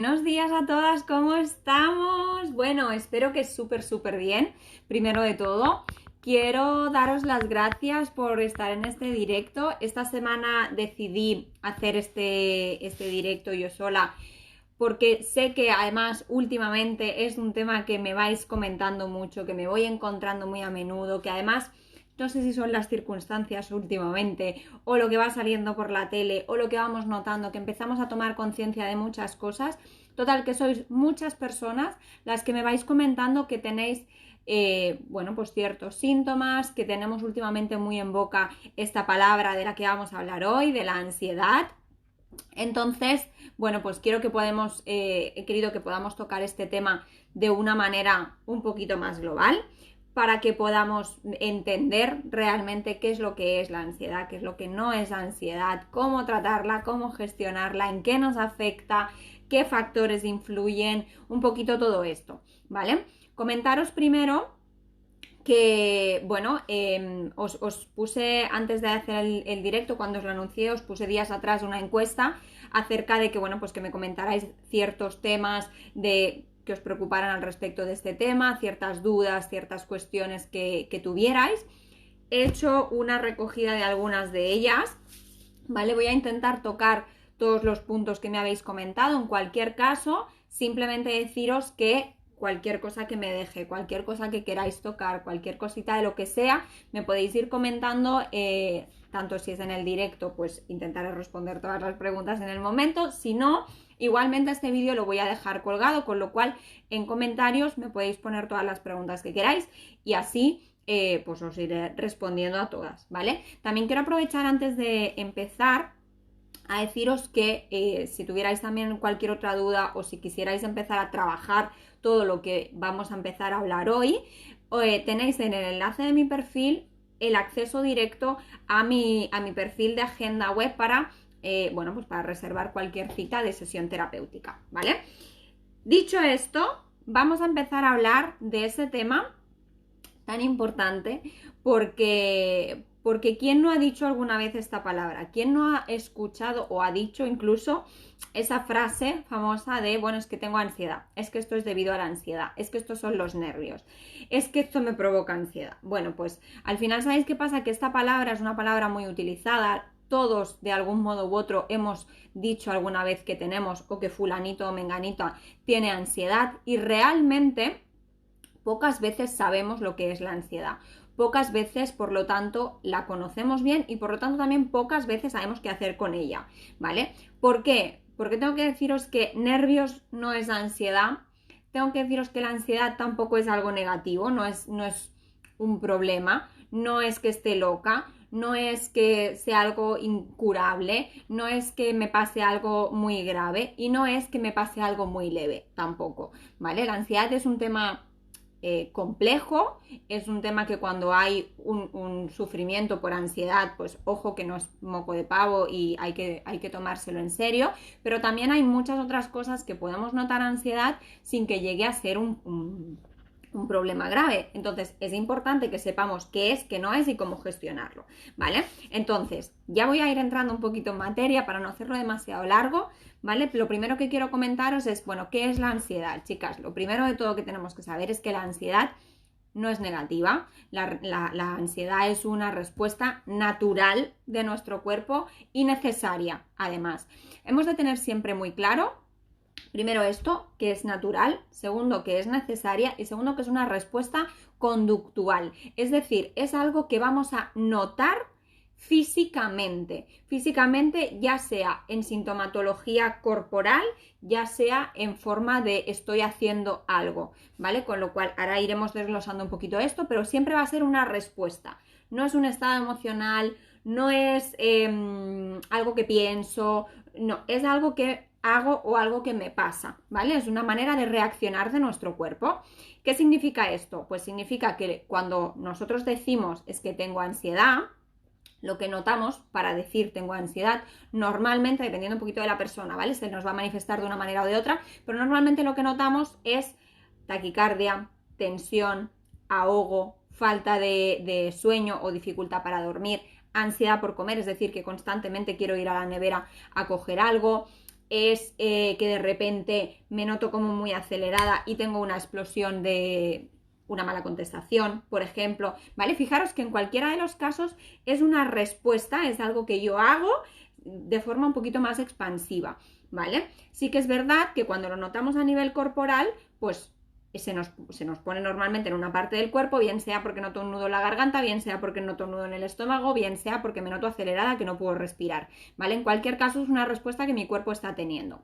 Buenos días a todas, ¿cómo estamos? Bueno, espero que súper bien. Primero de todo, quiero daros las gracias por estar en este directo. Esta semana decidí hacer este directo yo sola porque sé que además últimamente es un tema que me vais comentando mucho, que me voy encontrando muy a menudo, que además no sé si son las circunstancias últimamente o lo que va saliendo por la tele o lo que vamos notando, que empezamos a tomar conciencia de muchas cosas. Total, que sois muchas personas las que me vais comentando que tenéis pues ciertos síntomas, que tenemos últimamente muy en boca esta palabra de la que vamos a hablar hoy, de la ansiedad. Entonces, bueno, pues he querido que podamos tocar este tema de una manera un poquito más global para que podamos entender realmente qué es lo que es la ansiedad, qué es lo que no es la ansiedad, cómo tratarla, cómo gestionarla, en qué nos afecta, qué factores influyen, un poquito todo esto, ¿vale? Comentaros primero que, bueno, os puse antes de hacer el directo, cuando os lo anuncié, os puse días atrás una encuesta acerca de que, bueno, pues que me comentarais ciertos temas que os preocuparan al respecto de este tema, ciertas dudas, ciertas cuestiones que tuvierais. He hecho una recogida de algunas de ellas, ¿vale? Voy a intentar tocar todos los puntos que me habéis comentado. En cualquier caso, simplemente deciros que cualquier cosa que me deje, cualquier cosa que queráis tocar, cualquier cosita de lo que sea, me podéis ir comentando, tanto si es en el directo, pues intentaré responder todas las preguntas en el momento. Si no, igualmente este vídeo lo voy a dejar colgado, con lo cual en comentarios me podéis poner todas las preguntas que queráis y así pues os iré respondiendo a todas, ¿vale? También quiero aprovechar antes de empezar a deciros que si tuvierais también cualquier otra duda o si quisierais empezar a trabajar todo lo que vamos a empezar a hablar hoy, tenéis en el enlace de mi perfil el acceso directo a mi perfil de agenda web para, pues para reservar cualquier cita de sesión terapéutica, ¿vale? Dicho esto, vamos a empezar a hablar de ese tema tan importante porque ¿quién no ha dicho alguna vez esta palabra? ¿Quién no ha escuchado o ha dicho incluso esa frase famosa de, bueno, es que tengo ansiedad, es que esto es debido a la ansiedad, es que estos son los nervios, es que esto me provoca ansiedad? Bueno, pues al final, ¿sabéis qué pasa? Que esta palabra es una palabra muy utilizada. Todos de algún modo u otro hemos dicho alguna vez que tenemos o que fulanito o menganita tiene ansiedad y realmente pocas veces sabemos lo que es la ansiedad. Pocas veces, por lo tanto, la conocemos bien y por lo tanto también pocas veces sabemos qué hacer con ella, ¿vale? ¿Por qué? Porque tengo que deciros que nervios no es ansiedad. Tengo que deciros que la ansiedad tampoco es algo negativo, no es un problema, no es que esté loca, no es que sea algo incurable, no es que me pase algo muy grave y no es que me pase algo muy leve tampoco, ¿vale? La ansiedad es un tema complejo, es un tema que cuando hay un sufrimiento por ansiedad, pues ojo que no es moco de pavo y hay que tomárselo en serio, pero también hay muchas otras cosas que podemos notar ansiedad sin que llegue a ser un problema grave. Entonces es importante que sepamos qué es, qué no es y cómo gestionarlo, ¿vale? Entonces ya voy a ir entrando un poquito en materia para no hacerlo demasiado largo, ¿vale? Lo primero que quiero comentaros es, bueno, ¿qué es la ansiedad? Chicas, lo primero de todo que tenemos que saber es que la ansiedad no es negativa. La ansiedad es una respuesta natural de nuestro cuerpo y necesaria, además. Hemos de tener siempre muy claro, primero, esto, que es natural; segundo, que es necesaria; y segundo, que es una respuesta conductual. Es decir, es algo que vamos a notar físicamente, ya sea en sintomatología corporal, ya sea en forma de estoy haciendo algo, ¿vale? Con lo cual ahora iremos desglosando un poquito esto, pero siempre va a ser una respuesta. No es un estado emocional, no es algo que pienso, no, es algo que hago o algo que me pasa, ¿vale? Es una manera de reaccionar de nuestro cuerpo. ¿Qué significa esto? Pues significa que cuando nosotros decimos es que tengo ansiedad, lo que notamos para decir tengo ansiedad, normalmente, dependiendo un poquito de la persona, ¿vale? Se nos va a manifestar de una manera o de otra, pero normalmente lo que notamos es taquicardia, tensión, ahogo, falta de sueño o dificultad para dormir, ansiedad por comer, es decir, que constantemente quiero ir a la nevera a coger algo, es que de repente me noto como muy acelerada y tengo una explosión de una mala contestación, por ejemplo, ¿vale? Fijaros que en cualquiera de los casos es una respuesta, es algo que yo hago de forma un poquito más expansiva, ¿vale? Sí que es verdad que cuando lo notamos a nivel corporal, pues se nos pone normalmente en una parte del cuerpo, bien sea porque noto un nudo en la garganta, bien sea porque noto un nudo en el estómago, bien sea porque me noto acelerada, que no puedo respirar, ¿vale? En cualquier caso es una respuesta que mi cuerpo está teniendo,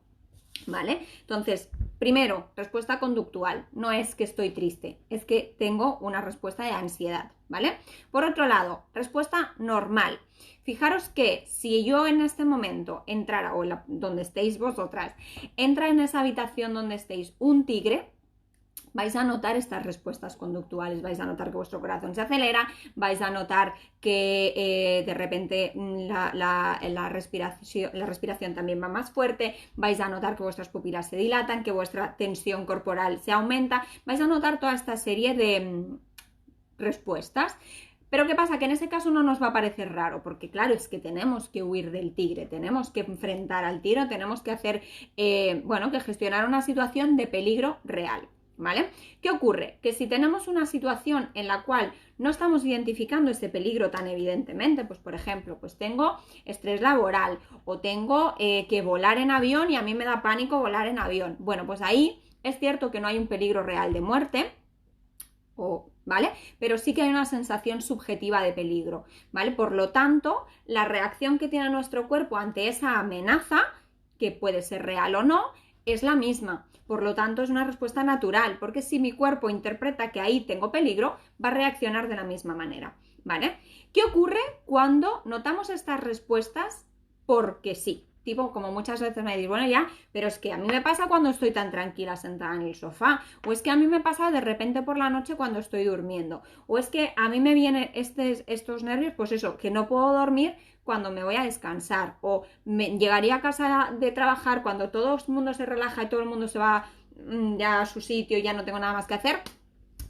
¿vale? Entonces, primero, respuesta conductual, no es que estoy triste, es que tengo una respuesta de ansiedad, ¿vale? Por otro lado, respuesta normal. Fijaros que si yo en este momento entrara, o donde estéis vosotras, entra en esa habitación donde estéis un tigre, vais a notar estas respuestas conductuales, vais a notar que vuestro corazón se acelera, vais a notar que de repente la respiración también va más fuerte, vais a notar que vuestras pupilas se dilatan, que vuestra tensión corporal se aumenta, vais a notar toda esta serie de respuestas. Pero ¿qué pasa? Que en ese caso no nos va a parecer raro, porque claro, es que tenemos que huir del tigre, tenemos que enfrentar al tigre, tenemos que hacer, que gestionar una situación de peligro real. ¿Vale? ¿Qué ocurre? Que si tenemos una situación en la cual no estamos identificando ese peligro tan evidentemente, pues por ejemplo, pues tengo estrés laboral o tengo que volar en avión y a mí me da pánico volar en avión. Bueno, pues ahí es cierto que no hay un peligro real de muerte, ¿vale? Pero sí que hay una sensación subjetiva de peligro, ¿vale? Por lo tanto, la reacción que tiene nuestro cuerpo ante esa amenaza, que puede ser real o no, es la misma. Por lo tanto, es una respuesta natural, porque si mi cuerpo interpreta que ahí tengo peligro, va a reaccionar de la misma manera, ¿vale? ¿Qué ocurre cuando notamos estas respuestas porque sí? Tipo, como muchas veces me decís, bueno, ya, pero es que a mí me pasa cuando estoy tan tranquila sentada en el sofá, o es que a mí me pasa de repente por la noche cuando estoy durmiendo, o es que a mí me vienen estos nervios, pues eso, que no puedo dormir cuando me voy a descansar, o llegaría a casa de trabajar cuando todo el mundo se relaja y todo el mundo se va ya a su sitio y ya no tengo nada más que hacer.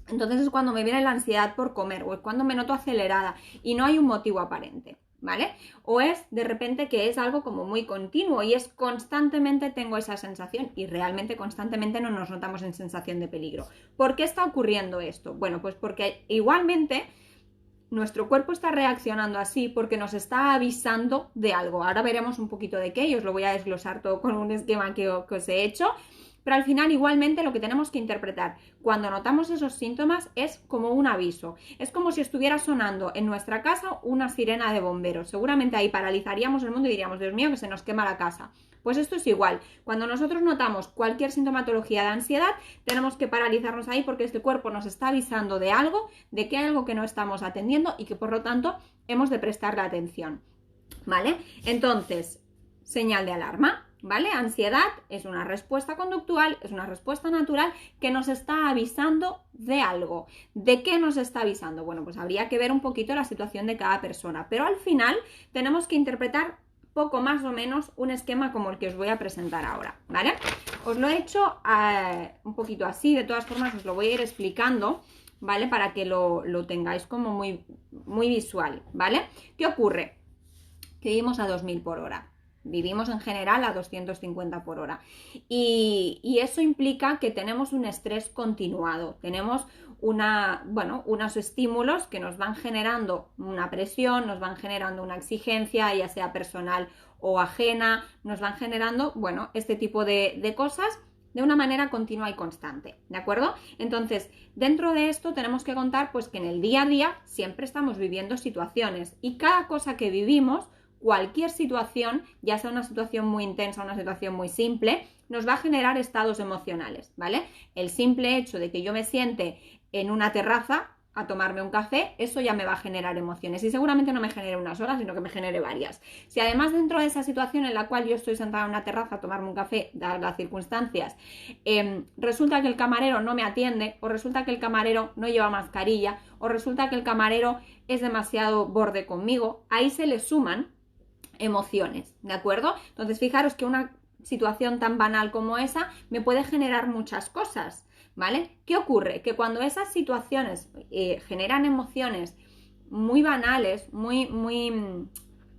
Entonces es cuando me viene la ansiedad por comer, o es cuando me noto acelerada y no hay un motivo aparente, ¿vale? O es de repente que es algo como muy continuo y es constantemente tengo esa sensación y realmente constantemente no nos notamos en sensación de peligro. ¿Por qué está ocurriendo esto? Bueno, pues porque igualmente nuestro cuerpo está reaccionando así porque nos está avisando de algo. Ahora veremos un poquito de qué y os lo voy a desglosar todo con un esquema que os he hecho. Pero al final igualmente lo que tenemos que interpretar cuando notamos esos síntomas es como un aviso. Es como si estuviera sonando en nuestra casa una sirena de bomberos. Seguramente ahí paralizaríamos el mundo y diríamos, Dios mío, que se nos quema la casa. Pues esto es igual. Cuando nosotros notamos cualquier sintomatología de ansiedad, tenemos que paralizarnos ahí porque este cuerpo nos está avisando de algo, de que hay algo que no estamos atendiendo y que por lo tanto hemos de prestarle atención. ¿Vale? Entonces, señal de alarma. ¿Vale? Ansiedad es una respuesta conductual, es una respuesta natural que nos está avisando de algo. ¿De qué nos está avisando? Bueno, pues habría que ver un poquito la situación de cada persona, pero al final tenemos que interpretar poco más o menos un esquema como el que os voy a presentar ahora, ¿vale? Os lo he hecho un poquito así, de todas formas os lo voy a ir explicando, ¿vale? Para que lo tengáis como muy, muy visual, ¿vale? ¿Qué ocurre? Que vivimos a 2000 por hora. Vivimos en general a 250 por hora y eso implica que tenemos un estrés continuado, tenemos unos estímulos que nos van generando una presión, nos van generando una exigencia, ya sea personal o ajena, nos van generando, este tipo de cosas de una manera continua y constante, ¿de acuerdo? Entonces, dentro de esto tenemos que contar pues que en el día a día siempre estamos viviendo situaciones y cada cosa que vivimos, cualquier situación, ya sea una situación muy intensa o una situación muy simple, nos va a generar estados emocionales, ¿vale? El simple hecho de que yo me siente en una terraza a tomarme un café, eso ya me va a generar emociones y seguramente no me genere una sola, sino que me genere varias. Si además dentro de esa situación en la cual yo estoy sentada en una terraza a tomarme un café, dadas las circunstancias, resulta que el camarero no me atiende o resulta que el camarero no lleva mascarilla o resulta que el camarero es demasiado borde conmigo, ahí se le suman emociones, ¿de acuerdo? Entonces fijaros que una situación tan banal como esa me puede generar muchas cosas, ¿vale? ¿Qué ocurre? Que cuando esas situaciones generan emociones muy banales, muy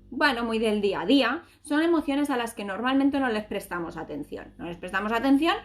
bueno, muy del día a día, son emociones a las que normalmente no les prestamos atención. No les prestamos atención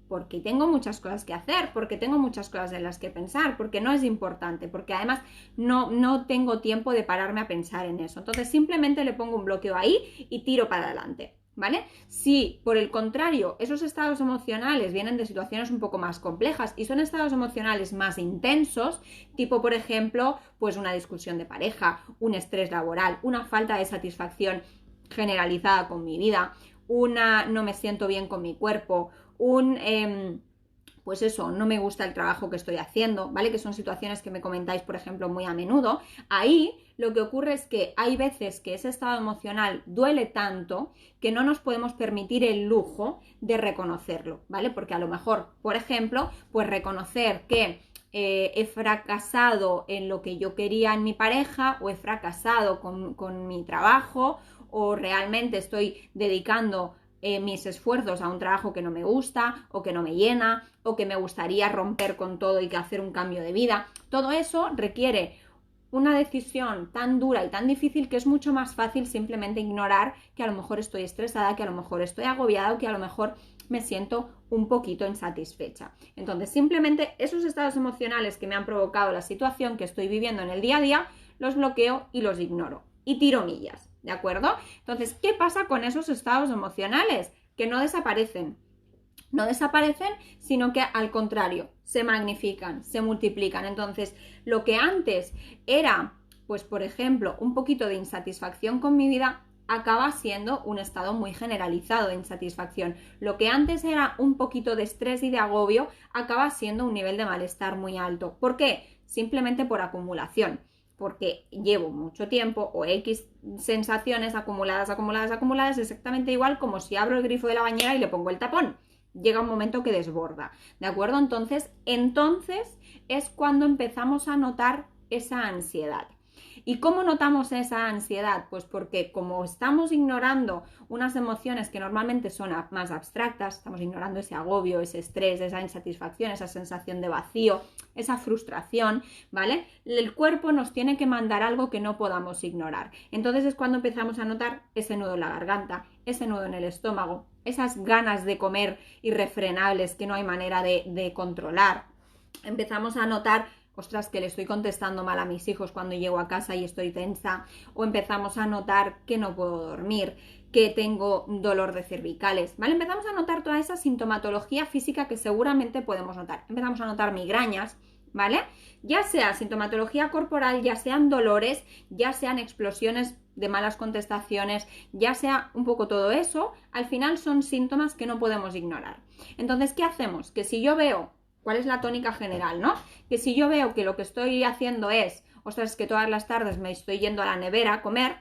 porque tengo muchas cosas que hacer, porque tengo muchas cosas en las que pensar, porque no es importante, porque además no tengo tiempo de pararme a pensar en eso. Entonces simplemente le pongo un bloqueo ahí y tiro para adelante, ¿vale? Si, por el contrario, esos estados emocionales vienen de situaciones un poco más complejas y son estados emocionales más intensos, tipo, por ejemplo, pues una discusión de pareja, un estrés laboral, una falta de satisfacción generalizada con mi vida, no me siento bien con mi cuerpo, pues eso, no me gusta el trabajo que estoy haciendo, ¿vale? Que son situaciones que me comentáis, por ejemplo, muy a menudo. Ahí lo que ocurre es que hay veces que ese estado emocional duele tanto que no nos podemos permitir el lujo de reconocerlo, ¿vale? Porque a lo mejor, por ejemplo, pues reconocer que he fracasado en lo que yo quería en mi pareja, o he fracasado con mi trabajo, o realmente estoy dedicando mis esfuerzos a un trabajo que no me gusta o que no me llena o que me gustaría romper con todo y que hacer un cambio de vida. Todo eso requiere una decisión tan dura y tan difícil que es mucho más fácil simplemente ignorar que a lo mejor estoy estresada, que a lo mejor estoy agobiada o que a lo mejor me siento un poquito insatisfecha. Entonces, simplemente esos estados emocionales que me han provocado la situación que estoy viviendo en el día a día, los bloqueo y los ignoro y tiro millas. ¿De acuerdo? Entonces, ¿qué pasa con esos estados emocionales? Que no desaparecen. No desaparecen, sino que al contrario, se magnifican, se multiplican. Entonces, lo que antes era, pues por ejemplo, un poquito de insatisfacción con mi vida, acaba siendo un estado muy generalizado de insatisfacción. Lo que antes era un poquito de estrés y de agobio, acaba siendo un nivel de malestar muy alto. ¿Por qué? Simplemente por acumulación. Porque llevo mucho tiempo o X sensaciones acumuladas, exactamente igual como si abro el grifo de la bañera y le pongo el tapón. Llega un momento que desborda, ¿de acuerdo? Entonces es cuando empezamos a notar esa ansiedad. ¿Y cómo notamos esa ansiedad? Pues porque como estamos ignorando unas emociones que normalmente son más abstractas, estamos ignorando ese agobio, ese estrés, esa insatisfacción, esa sensación de vacío, esa frustración, ¿vale? El cuerpo nos tiene que mandar algo que no podamos ignorar. Entonces es cuando empezamos a notar ese nudo en la garganta, ese nudo en el estómago, esas ganas de comer irrefrenables que no hay manera de controlar. Empezamos a notar, ostras, que le estoy contestando mal a mis hijos cuando llego a casa y estoy tensa, o empezamos a notar que no puedo dormir, que tengo dolor de cervicales, ¿vale? Empezamos a notar toda esa sintomatología física que seguramente podemos notar. Empezamos a notar migrañas, ¿vale? Ya sea sintomatología corporal, ya sean dolores, ya sean explosiones de malas contestaciones, ya sea un poco todo eso, al final son síntomas que no podemos ignorar. Entonces, ¿qué hacemos? Que si yo veo, ¿cuál es la tónica general, no? Que si yo veo que lo que estoy haciendo es, ostras, que todas las tardes me estoy yendo a la nevera a comer,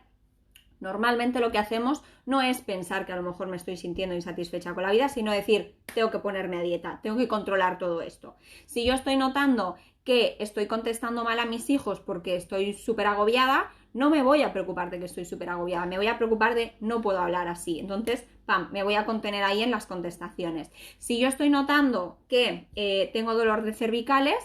normalmente lo que hacemos no es pensar que a lo mejor me estoy sintiendo insatisfecha con la vida, sino decir, tengo que ponerme a dieta, tengo que controlar todo esto. Si yo estoy notando que estoy contestando mal a mis hijos porque estoy súper agobiada, no me voy a preocupar de que estoy súper agobiada, me voy a preocupar de no puedo hablar así. Entonces, me voy a contener ahí en las contestaciones. Si yo estoy notando que tengo dolor de cervicales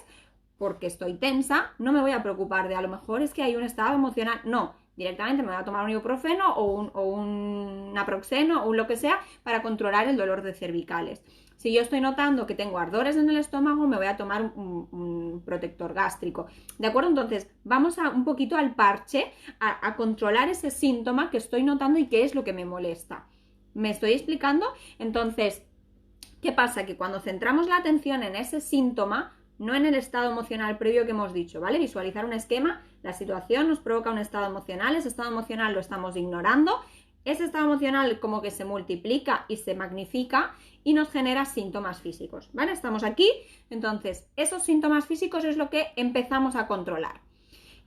porque estoy tensa, no me voy a preocupar de a lo mejor es que hay un estado emocional, no. Directamente me voy a tomar un ibuprofeno o un naproxeno o lo que sea para controlar el dolor de cervicales. Si yo estoy notando que tengo ardores en el estómago, me voy a tomar un protector gástrico. ¿De acuerdo? Entonces, vamos un poquito al parche, a controlar ese síntoma que estoy notando y qué es lo que me molesta. ¿Me estoy explicando? Entonces, ¿qué pasa? Que cuando centramos la atención en ese síntoma, no en el estado emocional previo que hemos dicho, ¿vale? Visualizar un esquema, la situación nos provoca un estado emocional, ese estado emocional lo estamos ignorando, ese estado emocional como que se multiplica y se magnifica y nos genera síntomas físicos, ¿vale? Estamos aquí, entonces esos síntomas físicos es lo que empezamos a controlar.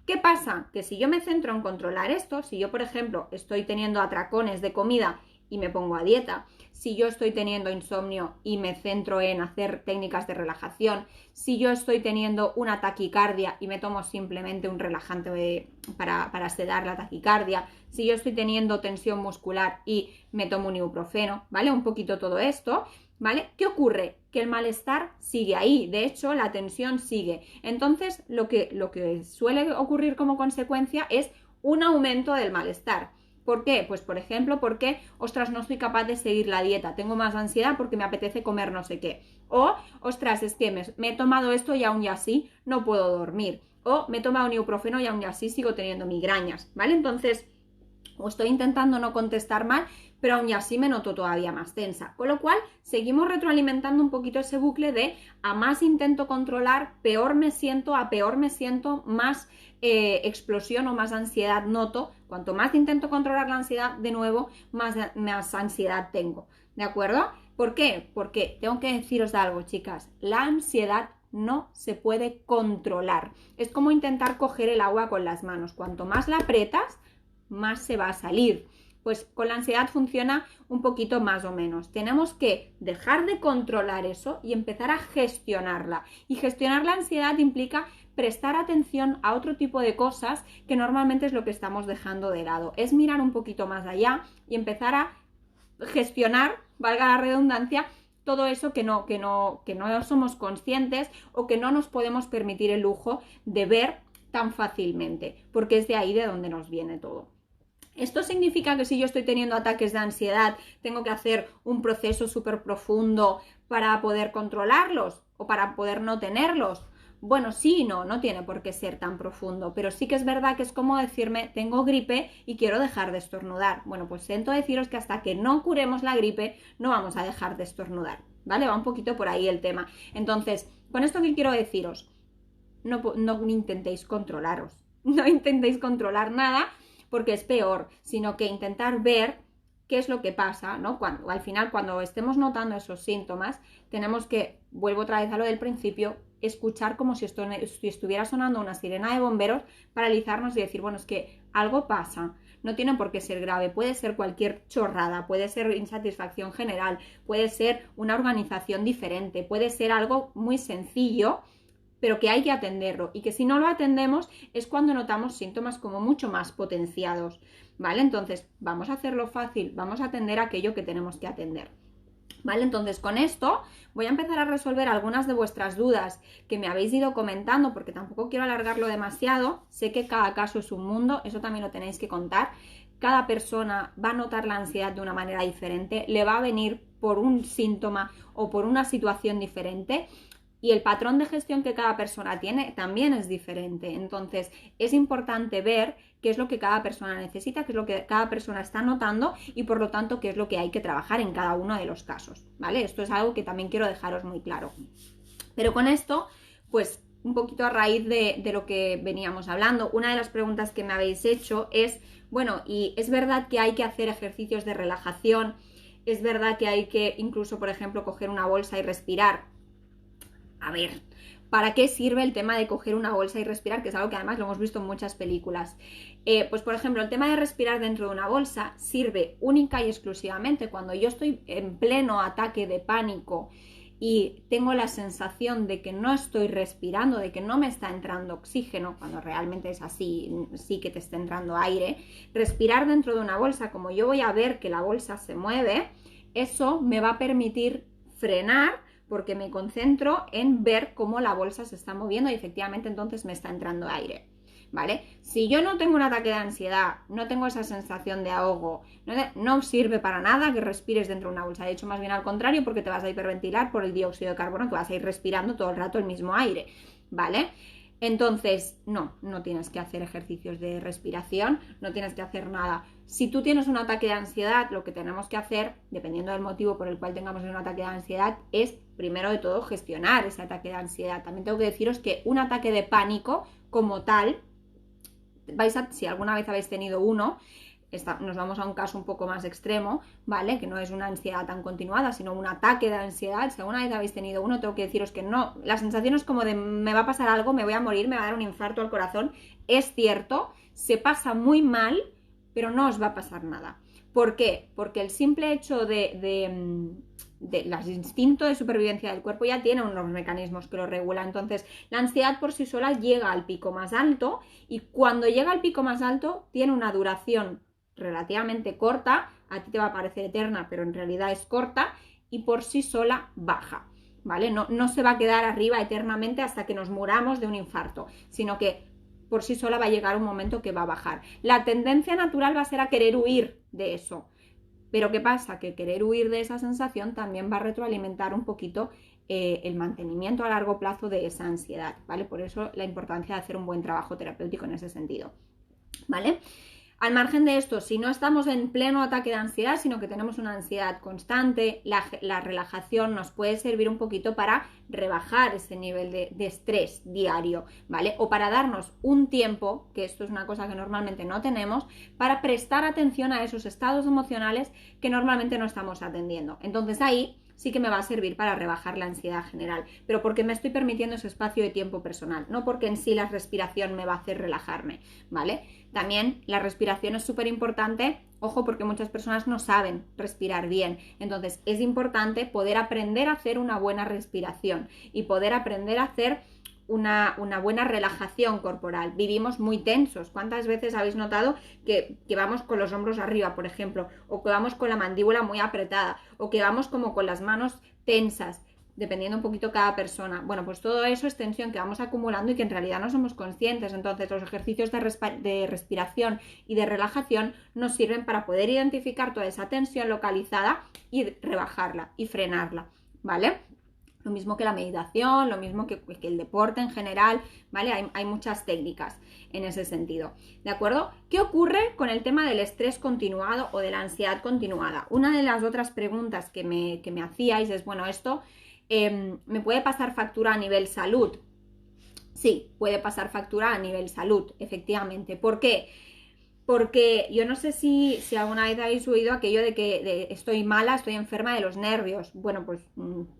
¿Qué pasa? Que si yo me centro en controlar esto, si yo por ejemplo estoy teniendo atracones de comida y me pongo a dieta, si yo estoy teniendo insomnio y me centro en hacer técnicas de relajación, si yo estoy teniendo una taquicardia y me tomo simplemente un relajante para sedar la taquicardia, si yo estoy teniendo tensión muscular y me tomo un ibuprofeno, ¿vale? Un poquito todo esto, ¿vale? ¿Qué ocurre? Que el malestar sigue ahí, de hecho la tensión sigue. Entonces lo que suele ocurrir como consecuencia es un aumento del malestar. ¿Por qué? Pues por ejemplo, porque, ostras, no soy capaz de seguir la dieta, tengo más ansiedad porque me apetece comer no sé qué. O, ostras, es que me he tomado esto y aún y así no puedo dormir. O me he tomado un ibuprofeno y aún y así sigo teniendo migrañas, ¿vale? Entonces, o estoy intentando no contestar mal, pero aún y así me noto todavía más tensa. Con lo cual, seguimos retroalimentando un poquito ese bucle de a más intento controlar, peor me siento, a peor me siento, más explosión o más ansiedad noto. Cuanto más intento controlar la ansiedad, de nuevo, más ansiedad tengo. ¿De acuerdo? ¿Por qué? Porque tengo que deciros algo, chicas. La ansiedad no se puede controlar. Es como intentar coger el agua con las manos. Cuanto más la aprietas, más se va a salir. Pues con la ansiedad funciona un poquito más o menos. Tenemos que dejar de controlar eso y empezar a gestionarla. Y gestionar la ansiedad implica prestar atención a otro tipo de cosas que normalmente es lo que estamos dejando de lado. Es mirar un poquito más allá y empezar a gestionar, valga la redundancia, todo eso que no somos conscientes o que no nos podemos permitir el lujo de ver tan fácilmente, porque es de ahí de donde nos viene todo. ¿Esto significa que si yo estoy teniendo ataques de ansiedad, tengo que hacer un proceso súper profundo para poder controlarlos o para poder no tenerlos? Bueno, sí y no tiene por qué ser tan profundo, pero sí que es verdad que es como decirme, tengo gripe y quiero dejar de estornudar. Bueno, pues siento deciros que hasta que no curemos la gripe, no vamos a dejar de estornudar, ¿vale? Va un poquito por ahí el tema. Entonces, ¿con esto qué quiero deciros? No intentéis controlaros, no intentéis controlar nada, porque es peor, sino que intentar ver qué es lo que pasa, ¿no? Al final, cuando estemos notando esos síntomas, tenemos que, vuelvo otra vez a lo del principio, escuchar como si estuviera sonando una sirena de bomberos, paralizarnos y decir, bueno, es que algo pasa, no tiene por qué ser grave, puede ser cualquier chorrada, puede ser insatisfacción general, puede ser una organización diferente, puede ser algo muy sencillo, pero que hay que atenderlo y que si no lo atendemos es cuando notamos síntomas como mucho más potenciados, ¿vale? Entonces, vamos a hacerlo fácil, vamos a atender aquello que tenemos que atender. ¿Vale? Entonces con esto voy a empezar a resolver algunas de vuestras dudas que me habéis ido comentando, porque tampoco quiero alargarlo demasiado. Sé que cada caso es un mundo, eso también lo tenéis que contar. Cada persona va a notar la ansiedad de una manera diferente, le va a venir por un síntoma o por una situación diferente. Y el patrón de gestión que cada persona tiene también es diferente. Entonces, es importante ver qué es lo que cada persona necesita, qué es lo que cada persona está notando y, por lo tanto, qué es lo que hay que trabajar en cada uno de los casos, ¿vale? Esto es algo que también quiero dejaros muy claro. Pero con esto, pues, un poquito a raíz de lo que veníamos hablando, una de las preguntas que me habéis hecho es, bueno, y es verdad que hay que hacer ejercicios de relajación, es verdad que hay que incluso, por ejemplo, coger una bolsa y respirar. A ver, ¿para qué sirve el tema de coger una bolsa y respirar? Que es algo que además lo hemos visto en muchas películas. Pues por ejemplo, el tema de respirar dentro de una bolsa sirve única y exclusivamente cuando yo estoy en pleno ataque de pánico y tengo la sensación de que no estoy respirando, de que no me está entrando oxígeno, cuando realmente es así, sí que te está entrando aire. Respirar dentro de una bolsa, como yo voy a ver que la bolsa se mueve, eso me va a permitir frenar, porque me concentro en ver cómo la bolsa se está moviendo y efectivamente entonces me está entrando aire, ¿vale? Si yo no tengo un ataque de ansiedad, no tengo esa sensación de ahogo, no sirve para nada que respires dentro de una bolsa. De hecho, más bien al contrario, porque te vas a hiperventilar por el dióxido de carbono, que vas a ir respirando todo el rato el mismo aire, ¿vale? Entonces, no tienes que hacer ejercicios de respiración, no tienes que hacer nada. Si tú tienes un ataque de ansiedad, lo que tenemos que hacer, dependiendo del motivo por el cual tengamos un ataque de ansiedad, es, primero de todo, gestionar ese ataque de ansiedad. También tengo que deciros que un ataque de pánico, como tal, si alguna vez habéis tenido uno, nos vamos a un caso un poco más extremo, ¿vale? Que no es una ansiedad tan continuada, sino un ataque de ansiedad. Si alguna vez habéis tenido uno, tengo que deciros que no. La sensación es como de me va a pasar algo, me voy a morir, me va a dar un infarto al corazón. Es cierto, se pasa muy mal, pero no os va a pasar nada. ¿Por qué? Porque el simple hecho de los instintos de supervivencia del cuerpo ya tiene unos mecanismos que lo regulan. Entonces, la ansiedad por sí sola llega al pico más alto y cuando llega al pico más alto tiene una duración relativamente corta, a ti te va a parecer eterna, pero en realidad es corta y por sí sola baja, ¿vale? No se va a quedar arriba eternamente hasta que nos muramos de un infarto, sino que por sí sola va a llegar un momento que va a bajar. La tendencia natural va a ser a querer huir de eso. Pero ¿qué pasa? Que querer huir de esa sensación también va a retroalimentar un poquito el mantenimiento a largo plazo de esa ansiedad, ¿vale? Por eso la importancia de hacer un buen trabajo terapéutico en ese sentido, ¿vale? Al margen de esto, si no estamos en pleno ataque de ansiedad, sino que tenemos una ansiedad constante, la relajación nos puede servir un poquito para rebajar ese nivel de estrés diario, ¿vale? O para darnos un tiempo, que esto es una cosa que normalmente no tenemos, para prestar atención a esos estados emocionales que normalmente no estamos atendiendo. Entonces ahí sí que me va a servir para rebajar la ansiedad general, pero porque me estoy permitiendo ese espacio de tiempo personal, no porque en sí la respiración me va a hacer relajarme, ¿vale? También la respiración es súper importante, ojo, porque muchas personas no saben respirar bien, entonces es importante poder aprender a hacer una buena respiración y poder aprender a hacer una buena relajación corporal. Vivimos muy tensos. ¿Cuántas veces habéis notado que vamos con los hombros arriba, por ejemplo, o que vamos con la mandíbula muy apretada, o que vamos como con las manos tensas, dependiendo un poquito cada persona? Bueno, pues todo eso es tensión que vamos acumulando y que en realidad no somos conscientes. Entonces los ejercicios de respiración y de relajación nos sirven para poder identificar toda esa tensión localizada y rebajarla y frenarla, ¿vale? Lo mismo que la meditación, lo mismo que el deporte en general, ¿vale? Hay muchas técnicas en ese sentido, ¿de acuerdo? ¿Qué ocurre con el tema del estrés continuado o de la ansiedad continuada? Una de las otras preguntas que me hacíais es, bueno, esto ¿me puede pasar factura a nivel salud? Sí, puede pasar factura a nivel salud, efectivamente. ¿Por qué? Porque yo no sé si alguna vez habéis oído aquello de que estoy mala, estoy enferma de los nervios. Bueno, pues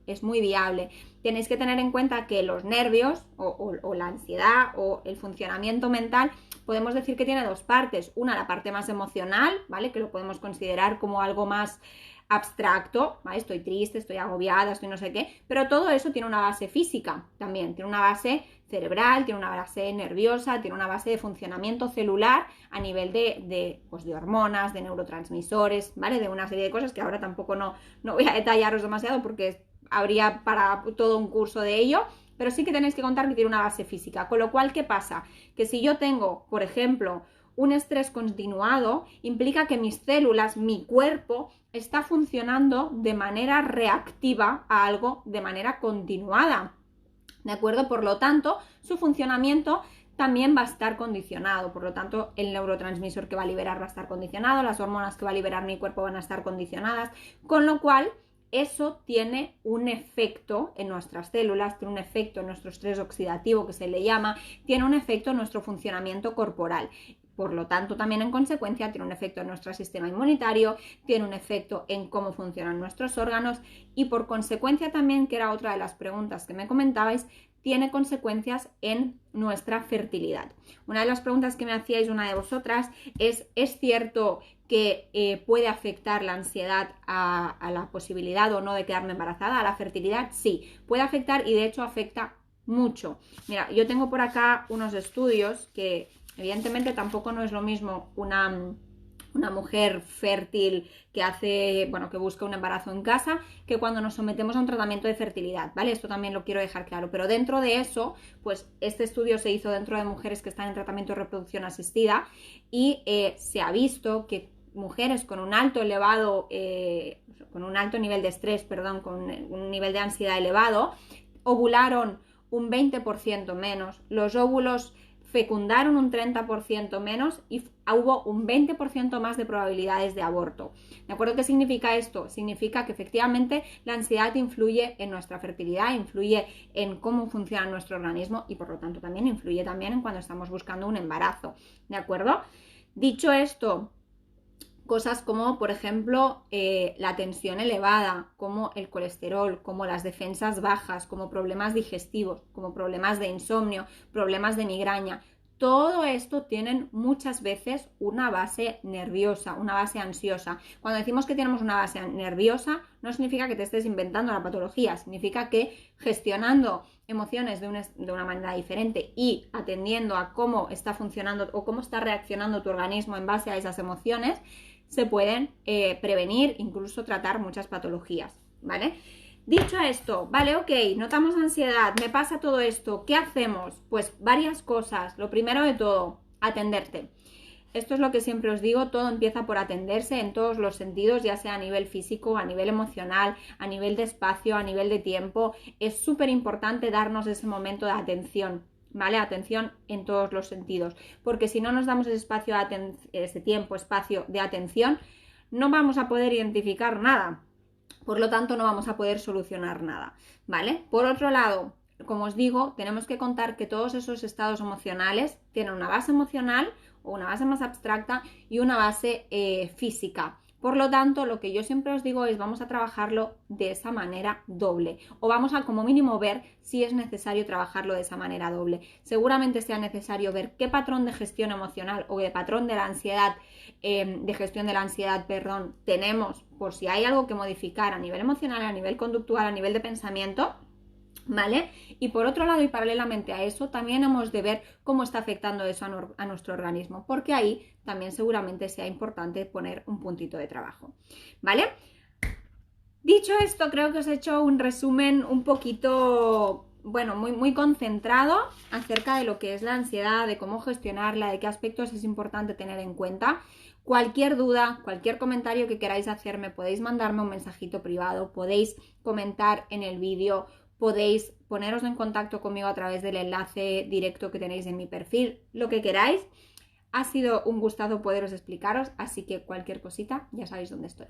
es muy viable. Tenéis que tener en cuenta que los nervios o la ansiedad o el funcionamiento mental, podemos decir que tiene dos partes. Una, la parte más emocional, ¿vale? Que lo podemos considerar como algo más abstracto, ¿vale? Estoy triste, estoy agobiada, estoy no sé qué, pero todo eso tiene una base física también, tiene una base cerebral, tiene una base nerviosa, tiene una base de funcionamiento celular a nivel de hormonas, de neurotransmisores, ¿vale? De una serie de cosas que ahora tampoco no voy a detallaros demasiado porque habría para todo un curso de ello, pero sí que tenéis que contar que tiene una base física, con lo cual, ¿qué pasa? Que si yo tengo, por ejemplo, un estrés continuado, implica que mis células, mi cuerpo, está funcionando de manera reactiva a algo de manera continuada, ¿de acuerdo? Por lo tanto, su funcionamiento también va a estar condicionado, por lo tanto, el neurotransmisor que va a liberar va a estar condicionado, las hormonas que va a liberar mi cuerpo van a estar condicionadas, con lo cual eso tiene un efecto en nuestras células, tiene un efecto en nuestro estrés oxidativo, que se le llama, tiene un efecto en nuestro funcionamiento corporal. Por lo tanto, también en consecuencia tiene un efecto en nuestro sistema inmunitario, tiene un efecto en cómo funcionan nuestros órganos y por consecuencia también, que era otra de las preguntas que me comentabais, tiene consecuencias en nuestra fertilidad. Una de las preguntas que me hacíais una de vosotras ¿es cierto que puede afectar la ansiedad a la posibilidad o no de quedarme embarazada, a la fertilidad? Sí, puede afectar y de hecho afecta mucho. Mira, yo tengo por acá unos estudios que evidentemente tampoco no es lo mismo una mujer fértil que busca un embarazo en casa, que cuando nos sometemos a un tratamiento de fertilidad, ¿vale? Esto también lo quiero dejar claro, pero dentro de eso, pues este estudio se hizo dentro de mujeres que están en tratamiento de reproducción asistida y se ha visto que mujeres con un alto nivel de estrés, con un nivel de ansiedad elevado, ovularon un 20% menos, los óvulos fecundaron un 30% menos y hubo un 20% más de probabilidades de aborto. ¿De acuerdo? ¿Qué significa esto? Significa que efectivamente la ansiedad influye en nuestra fertilidad, influye en cómo funciona nuestro organismo y por lo tanto también influye también en cuando estamos buscando un embarazo. ¿De acuerdo? Dicho esto, cosas como, por ejemplo, la tensión elevada, como el colesterol, como las defensas bajas, como problemas digestivos, como problemas de insomnio, problemas de migraña. Todo esto tienen muchas veces una base nerviosa, una base ansiosa. Cuando decimos que tenemos una base nerviosa, no significa que te estés inventando la patología, significa que gestionando emociones de una manera diferente y atendiendo a cómo está funcionando o cómo está reaccionando tu organismo en base a esas emociones, se pueden prevenir, incluso tratar muchas patologías, ¿vale? Dicho esto, vale, ok, notamos ansiedad, me pasa todo esto, ¿qué hacemos? Pues varias cosas. Lo primero de todo, atenderte. Esto es lo que siempre os digo, todo empieza por atenderse en todos los sentidos, ya sea a nivel físico, a nivel emocional, a nivel de espacio, a nivel de tiempo. Es súper importante darnos ese momento de atención, ¿vale? Atención en todos los sentidos, porque si no nos damos ese tiempo, espacio de atención, no vamos a poder identificar nada. Por lo tanto, no vamos a poder solucionar nada, ¿vale? Por otro lado, como os digo, tenemos que contar que todos esos estados emocionales tienen una base emocional o una base más abstracta y una base física. Por lo tanto, lo que yo siempre os digo es vamos a trabajarlo de esa manera doble o vamos a como mínimo ver si es necesario trabajarlo de esa manera doble. Seguramente sea necesario ver qué patrón de gestión emocional o de patrón de la ansiedad, de gestión de la ansiedad, perdón, tenemos por si hay algo que modificar a nivel emocional, a nivel conductual, a nivel de pensamiento, ¿vale? Y por otro lado y paralelamente a eso también hemos de ver cómo está afectando eso a nuestro organismo, porque ahí también seguramente sea importante poner un puntito de trabajo, ¿vale? Dicho esto, creo que os he hecho un resumen un poquito, bueno, muy concentrado acerca de lo que es la ansiedad, de cómo gestionarla, de qué aspectos es importante tener en cuenta. Cualquier duda, cualquier comentario que queráis hacerme, podéis mandarme un mensajito privado, podéis comentar en el vídeo, podéis poneros en contacto conmigo a través del enlace directo que tenéis en mi perfil, lo que queráis. Ha sido un gustazo poderos explicaros, así que cualquier cosita ya sabéis dónde estoy.